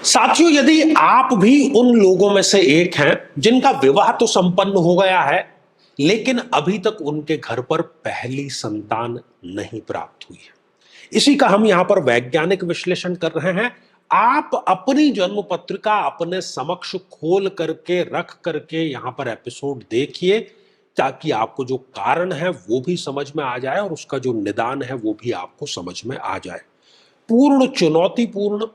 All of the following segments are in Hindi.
साथियों, यदि आप भी उन लोगों में से एक हैं जिनका विवाह तो संपन्न हो गया है, लेकिन अभी तक उनके घर पर पहली संतान नहीं प्राप्त हुई है, इसी का हम यहां पर वैज्ञानिक विश्लेषण कर रहे हैं। आप अपनी जन्म पत्रिका अपने समक्ष खोल करके रख करके यहां पर एपिसोड देखिए, ताकि आपको जो कारण है वो भी समझ में आ जाए और उसका जो निदान है वो भी आपको समझ में आ जाए। पूर्ण चुनौतीपूर्ण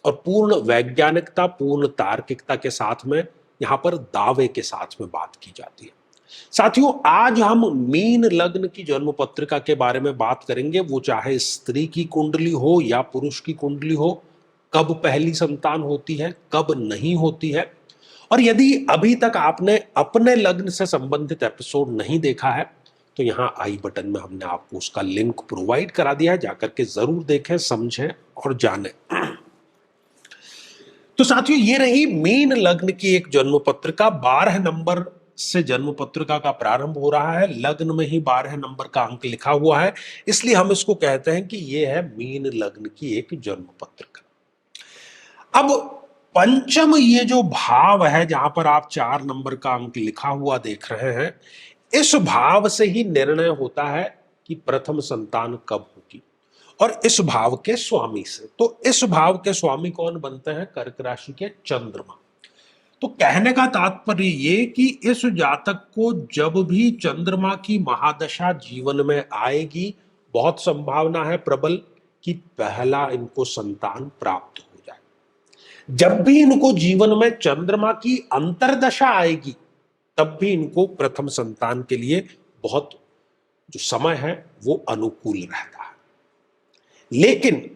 और पूर्ण वैज्ञानिकता, पूर्ण तार्किकता के साथ में यहां पर दावे के साथ में बात की जाती है। साथियों, आज हम मीन लग्न की जन्म पत्रिका के बारे में बात करेंगे। वो चाहे स्त्री की कुंडली हो या पुरुष की कुंडली हो, कब पहली संतान होती है, कब नहीं होती है। और यदि अभी तक आपने अपने लग्न से संबंधित एपिसोड नहीं देखा है, तो यहां आई बटन में हमने आपको उसका लिंक प्रोवाइड करा दिया है, जाकर के जरूर देखें, समझें और जानें। तो साथियों, ये रही मीन लग्न की एक जन्म पत्रिका। 12 नंबर से जन्म पत्रिका का प्रारंभ हो रहा है, लग्न में ही 12 नंबर का अंक लिखा हुआ है, इसलिए हम इसको कहते हैं कि ये है मीन लग्न की एक जन्म पत्रिका। अब पंचम ये जो भाव है, जहां पर आप 4 नंबर का अंक लिखा हुआ देख रहे हैं, इस भाव से ही निर्णय होता है कि प्रथम संतान कब होगी, और इस भाव के स्वामी से। तो इस भाव के स्वामी कौन बनते हैं? कर्क राशि के चंद्रमा। तो कहने का तात्पर्य ये कि इस जातक को जब भी चंद्रमा की महादशा जीवन में आएगी, बहुत संभावना है प्रबल कि पहला इनको संतान प्राप्त हो जाए। जब भी इनको जीवन में चंद्रमा की अंतर्दशा आएगी, तब भी इनको प्रथम संतान के लिए बहुत जो समय है वो अनुकूल रहता है। लेकिन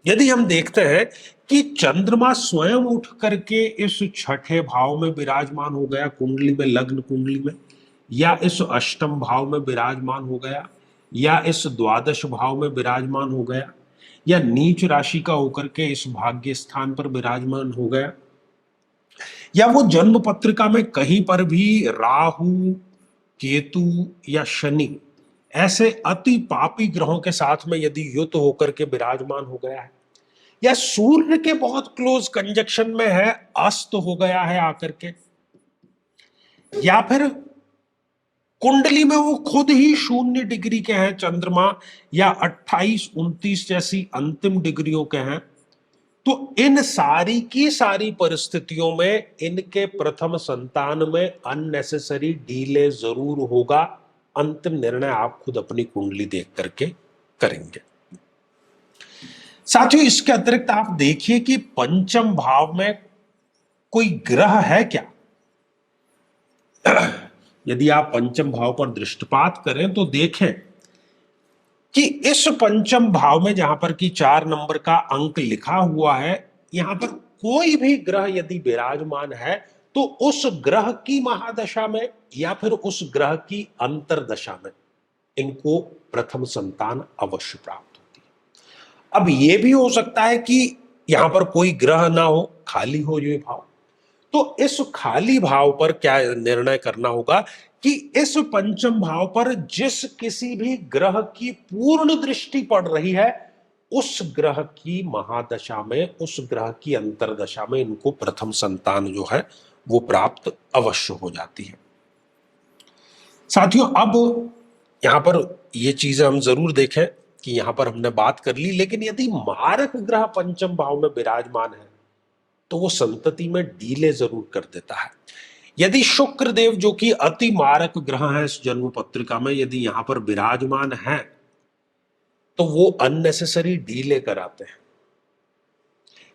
यदि हम देखते हैं कि चंद्रमा स्वयं उठ करके इस छठे भाव में विराजमान हो गया, कुंडली में, लग्न कुंडली में, या इस अष्टम भाव में विराजमान हो गया, या इस द्वादश भाव में विराजमान हो गया, या नीच राशि का होकर के इस भाग्य स्थान पर विराजमान हो गया, या वो जन्म पत्रिका में कहीं पर भी राहु, केतु या शनि ऐसे अति पापी ग्रहों के साथ में यदि युत होकर के विराजमान हो गया है, या सूर्य के बहुत क्लोज कंजक्शन में है, अस्त हो गया है आकर के, या फिर कुंडली में वो खुद ही 0 डिग्री के हैं चंद्रमा, या 28, 29 जैसी अंतिम डिग्रियों के हैं, तो इन सारी की सारी परिस्थितियों में इनके प्रथम संतान में अननेसेसरी डीले जरूर होगा। अंतिम निर्णय आप खुद अपनी कुंडली देख करके करेंगे। साथियों, इसके अतिरिक्त आप देखिए कि पंचम भाव में कोई ग्रह है क्या। यदि आप पंचम भाव पर दृष्टिपात करें तो देखें कि इस पंचम भाव में जहां पर कि 4 नंबर का अंक लिखा हुआ है, यहां पर कोई भी ग्रह यदि विराजमान है, तो उस ग्रह की महादशा में या फिर उस ग्रह की अंतरदशा में इनको प्रथम संतान अवश्य प्राप्त होती है। अब यह भी हो सकता है कि यहां पर कोई ग्रह ना हो, खाली हो ये भाव। तो इस खाली भाव पर क्या निर्णय करना होगा कि इस पंचम भाव पर जिस किसी भी ग्रह की पूर्ण दृष्टि पड़ रही है, उस ग्रह की महादशा में, उस ग्रह की अंतरदशा में इनको प्रथम संतान जो है वो प्राप्त अवश्य हो जाती है। साथियों, अब यहां पर ये चीजें हम जरूर देखें कि यहां पर हमने बात कर ली, लेकिन यदि मारक ग्रह पंचम भाव में विराजमान है तो वो संतति में डीले जरूर कर देता है। यदि शुक्र देव, जो कि अति मारक ग्रह है इस जन्म पत्रिका में, यदि यहां पर विराजमान है, तो वो अननेसेसरी डीले कराते हैं।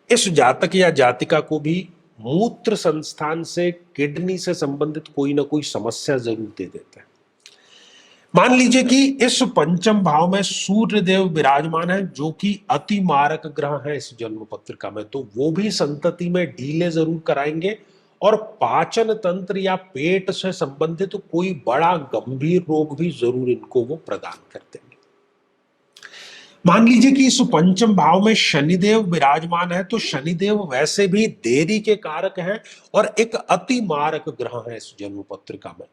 इस जातक या जातिका को भी मूत्र संस्थान से, किडनी से संबंधित कोई ना कोई समस्या जरूर दे देते हैं। मान लीजिए कि इस पंचम भाव में सूर्य देव विराजमान है, जो कि अति मारक ग्रह है इस जन्म पत्रिका में, तो वो भी संतति में डीले जरूर कराएंगे और पाचन तंत्र या पेट से संबंधित तो कोई बड़ा गंभीर रोग भी जरूर इनको वो प्रदान कर देंगे। मान लीजिए कि इस पंचम भाव में शनिदेव विराजमान है, तो शनिदेव वैसे भी देरी के कारक हैं और एक अति मारक ग्रह है इस जन्म पत्रिका में,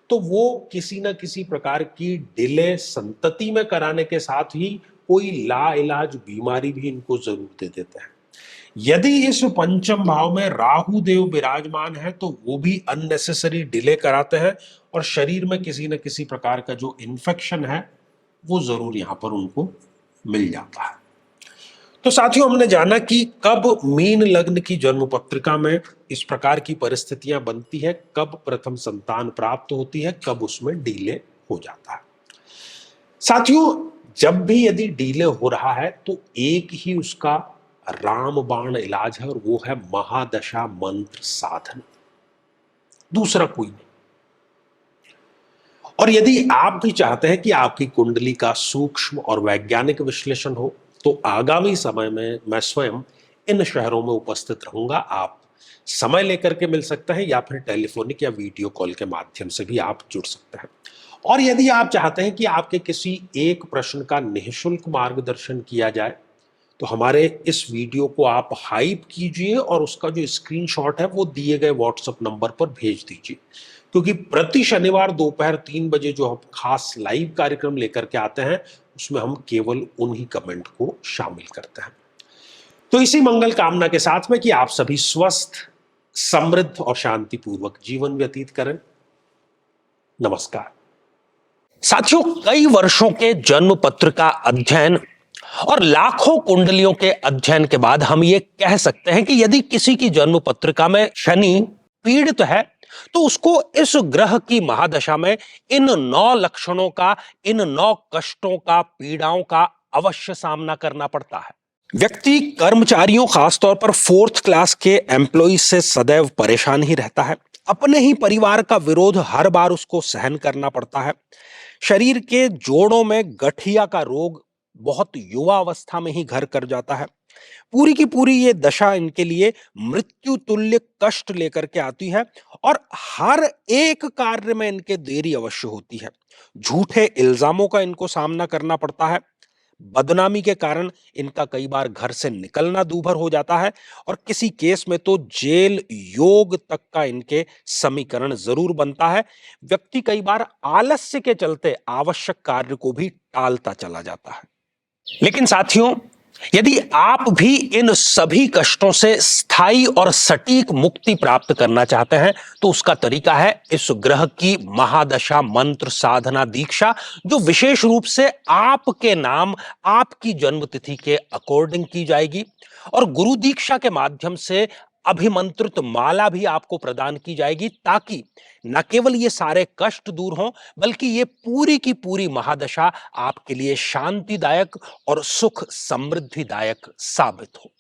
तो वो किसी न किसी प्रकार की डिले संतति में कराने के साथ ही कोई लाइलाज बीमारी भी इनको जरूर दे देते हैं। यदि इस पंचम भाव में राहु देव विराजमान है तो वो भी अननेसेसरी डिले कराते हैं और शरीर में किसी न किसी प्रकार का जो इन्फेक्शन है वो जरूर यहां पर उनको मिल जाता है। तो साथियों, हमने जाना कि कब मीन लग्न की जन्म पत्रिका में इस प्रकार की परिस्थितियां बनती है, कब प्रथम संतान प्राप्त होती है, कब उसमें डिले हो जाता है। साथियों, जब भी यदि डिले हो रहा है तो एक ही उसका रामबाण इलाज है और वो है महादशा मंत्र साधन, दूसरा कोई नहीं। और यदि आप भी चाहते हैं कि आपकी कुंडली का सूक्ष्म और वैज्ञानिक विश्लेषण हो तो आगामी समय में मैं स्वयं इन शहरों में उपस्थित रहूंगा। आप समय लेकर के मिल सकते हैं या फिर टेलीफोनिक या वीडियो कॉल के माध्यम से भी आप जुड़ सकते हैं। और यदि आप चाहते हैं कि आपके किसी एक प्रश्न का निःशुल्क मार्गदर्शन किया जाए तो हमारे इस वीडियो को आप हाइप कीजिए और उसका जो स्क्रीनशॉट है वो दिए गए व्हाट्सएप नंबर पर भेज दीजिए, क्योंकि प्रति शनिवार दोपहर 3 बजे जो हम खास लाइव कार्यक्रम लेकर के आते हैं उसमें हम केवल उन्हीं कमेंट को शामिल करते हैं। तो इसी मंगल कामना के साथ में कि आप सभी स्वस्थ, समृद्ध और शांतिपूर्वक जीवन व्यतीत करें। नमस्कार। साथियों, कई वर्षों के जन्म पत्र का अध्ययन और लाखों कुंडलियों के अध्ययन के बाद हम ये कह सकते हैं कि यदि किसी की जन्म पत्रिका में शनि पीड़ित है तो उसको इस ग्रह की महादशा में इन 9 लक्षणों का, इन 9 कष्टों का, पीड़ाओं का अवश्य सामना करना पड़ता है। व्यक्ति कर्मचारियों, खासतौर पर 4th क्लास के एम्प्लॉय से सदैव परेशान ही रहता है। अपने ही परिवार का विरोध हर बार उसको सहन करना पड़ता है। शरीर के जोड़ों में गठिया का रोग बहुत युवा अवस्था में ही घर कर जाता है। पूरी की पूरी ये दशा इनके लिए मृत्यु तुल्य कष्ट लेकर के आती है और हर एक कार्य में इनके देरी अवश्य होती है। झूठे इल्जामों का इनको सामना करना पड़ता है। बदनामी के कारण इनका कई बार घर से निकलना दूभर हो जाता है और किसी केस में तो जेल योग तक का इनके समीकरण जरूर बनता है। व्यक्ति कई बार आलस्य के चलते आवश्यक कार्य को भी टालता चला जाता है। लेकिन साथियों, यदि आप भी इन सभी कष्टों से स्थायी और सटीक मुक्ति प्राप्त करना चाहते हैं तो उसका तरीका है इस ग्रह की महादशा मंत्र साधना दीक्षा, जो विशेष रूप से आपके नाम, आपकी जन्मतिथि के अकॉर्डिंग की जाएगी और गुरु दीक्षा के माध्यम से अभिमंत्रित माला भी आपको प्रदान की जाएगी, ताकि न केवल ये सारे कष्ट दूर हों बल्कि ये पूरी की पूरी महादशा आपके लिए शांतिदायक और सुख समृद्धिदायक साबित हो।